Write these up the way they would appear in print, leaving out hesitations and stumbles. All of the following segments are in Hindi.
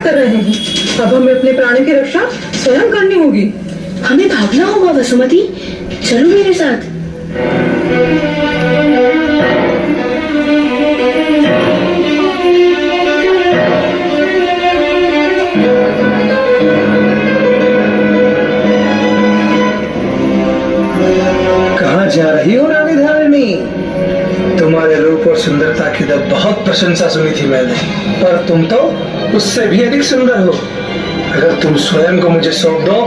कर रहे हैं। अब हमें अपने प्राणों की रक्षा स्वयं करनी होगी। हमें भागना होगा वसुमती, चलो मेरे साथ। कहाँ जा रही हो रानी धारिणी? तुम्हारे रूप और सुंदरता की तो बहुत प्रशंसा सुनी थी मैंने, पर तुम तो उससे भी अधिक सुंदर हो। अगर तुम स्वयं को मुझे सौंप दो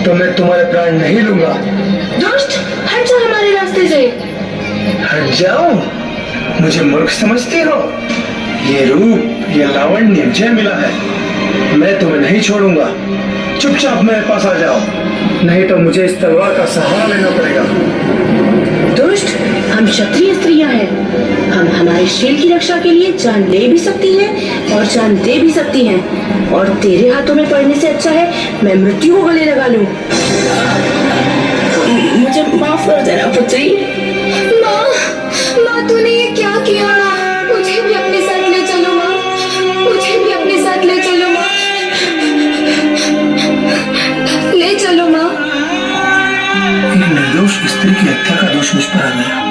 तो मैं तुम्हारे प्राण नहीं लूंगा। दुष्ट, हट जाओ हमारे रास्ते से। हट जाओ? मुझे मूर्ख समझती हो? ये रूप, ये लावण्य मुझे मिला है, मैं तुम्हें नहीं छोड़ूंगा। चुपचाप मेरे पास आ जाओ, नहीं तो मुझे इस तलवार का सहारा लेना पड़ेगा। दुष्ट, हम क्षत्रिय स्त्रियां हैं। हम हमारे शील की रक्षा के लिए जान ले भी सकती हैं और जान दे भी सकती हैं। और तेरे हाथों में पड़ने से अच्छा है मैं मृत्यु को गले लगा लूं। मुझे माफ कर देना पुत्री। माँ, माँ तूने ये क्या किया? मुझे भी अपने साथ ले चलो माँ, मुझे भी अपने साथ ले चलो माँ, ले चलो माँ। ये निर्दोष स्त्री की हत्या का दोष मुझ पर आ गया।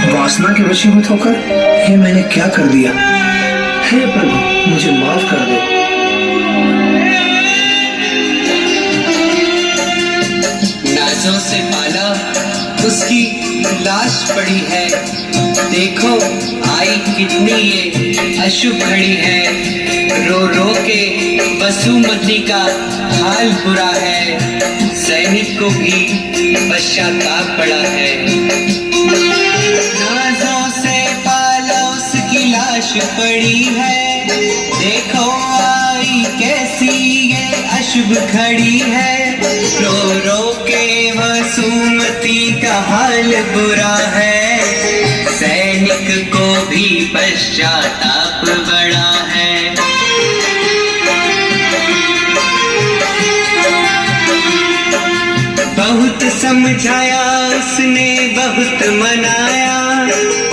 वासना के वशीभूत होकर ये मैंने क्या कर दिया? हे प्रभु, मुझे माफ कर दो। नाजों से पाला उसकी लाश पड़ी है, देखो आई कितनी ये अशुभ घड़ी है। रो रो के वसुमती का हाल बुरा है, सैनिक को भी पश्चाताप पड़ा है। नाजों से पाला उसकी लाश पड़ी है, देखो आई कैसी ये अशुभ घड़ी है। रो रो के वसुमती का हाल बुरा है, सैनिक को भी पश्चाताप बड़ा है। बहुत समझाया उसने, बहुत मनाया,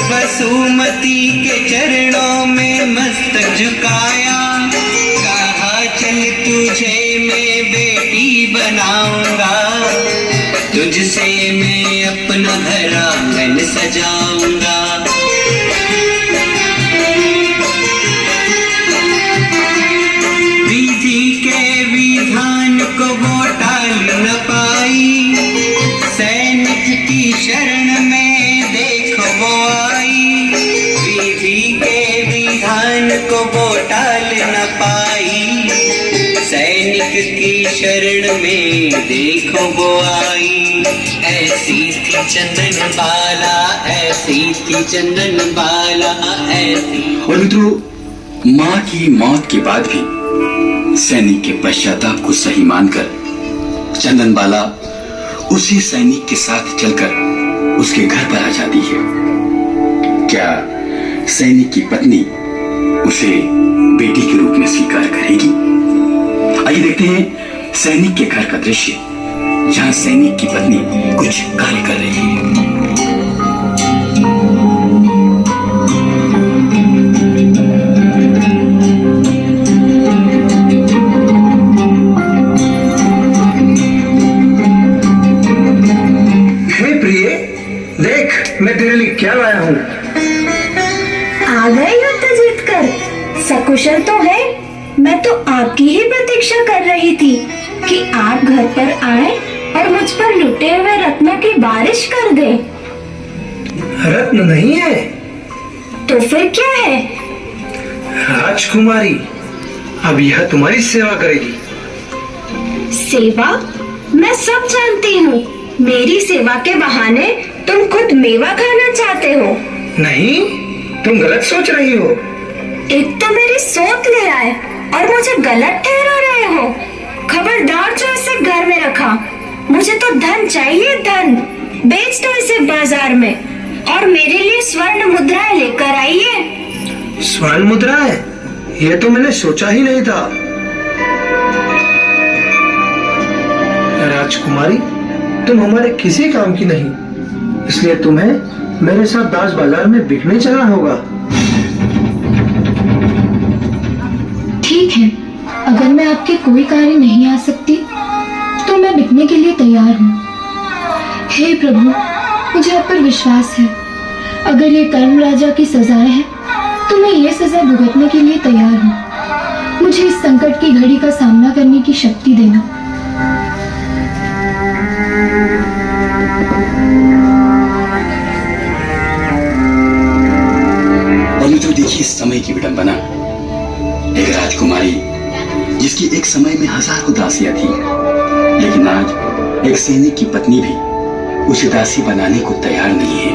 वसुमती के चरणों में मस्तक झुकाया। कहा चल तुझे मैं बेटी बनाऊंगा, तुझसे मैं अपना घर आंगन सजाऊंगा। विधि के विधान को वो टाल न पाई, सैनिक की शरण में देखो वो आई। विधि के विधान को वो टाल न पाई, सैनिक की शरण में देखो वो आई। ऐसी थी चंदन बाला, ऐसी थी चंदन बाला, ऐसी। और मित्रों, माँ की मौत के बाद भी सैनिक के पश्चाताप को सही मानकर चंदन बाला उसी सैनिक के साथ चलकर उसके घर पर आ जाती है। क्या सैनिक की पत्नी उसे बेटी के रूप में स्वीकार करेगी? आइए देखते हैं सैनिक के घर का दृश्य, जहां सैनिक की पत्नी कुछ कार्य कर रही है। मैं तेरे लिए क्या लाया हूँ? आ गए युद्ध जीतकर, सकुशल तो है। मैं तो आपकी ही प्रतीक्षा कर रही थी कि आप घर पर आए और मुझ पर लुटे हुए रत्नों की बारिश कर दे। रत्न नहीं है तो फिर क्या है? राजकुमारी, अब यह तुम्हारी सेवा करेगी। सेवा? मैं सब जानती हूँ। मेरी सेवा के बहाने तुम खुद मेवा खाना चाहते हो। नहीं, तुम गलत सोच रही हो। एक तो मेरी सोच ले आए और मुझे गलत ठहरा रहे हो। खबरदार जो इसे घर में रखा। मुझे तो धन चाहिए, धन। बेच दो इसे बाजार में और मेरे लिए स्वर्ण मुद्राएं लेकर आइए। स्वर्ण मुद्राएं? ये तो मैंने सोचा ही नहीं था। राजकुमारी, तुम हमारे किसी काम की नहीं, इसलिए तुम्हें मेरे साथ दास बाजार में बिकने चलना होगा। ठीक है, अगर मैं आपके कोई कार्य नहीं आ सकती तो मैं बिकने के लिए तैयार हूँ। हे प्रभु, मुझे आप पर विश्वास है। अगर ये कर्म राजा की सजाएं हैं तो मैं ये सजा भुगतने के लिए तैयार हूँ। मुझे इस संकट की घड़ी का सामना करने की शक्ति देना। और मित्रों, देखिए इस समय की विडंबना। एक राजकुमारी जिसकी एक समय में हजारों दासियां थी, लेकिन आज एक सैनिक की पत्नी भी उसे दासी बनाने को तैयार नहीं है,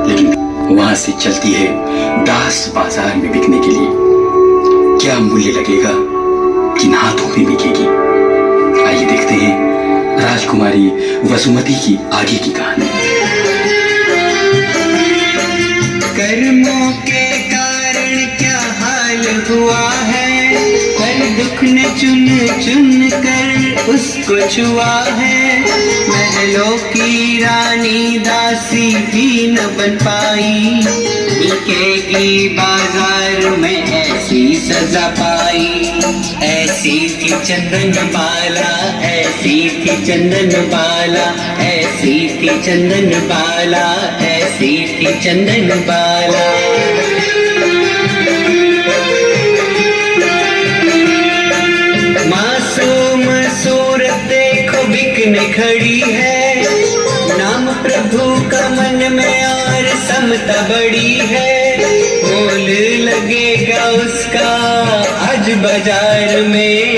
लेकिन वहां से चलती है दास बाजार में बिकने के लिए। क्या मूल्य लगेगा, किन हाथों में बिकेगी? आइए देखते हैं राजकुमारी वसुमती की आगे की कहानी। कर्मों के कारण क्या हाल हुआ है, पर दुख ने चुन चुन कर उसको छुआ है। महलों की रानी दासी भी न बन पाई, बिकेगी बाजार में ऐसी सजा पाई। ऐसी थी चंदन बाला, ऐसी थी चंदन बाला, ऐसी थी चंदन बाला, ऐसी थी चंदन बाला। मासूम सूरत देखो बिकने खड़ी है, नाम प्रभु का मन में और समता बड़ी है। मोल लगेगा उसका आज बाजार में।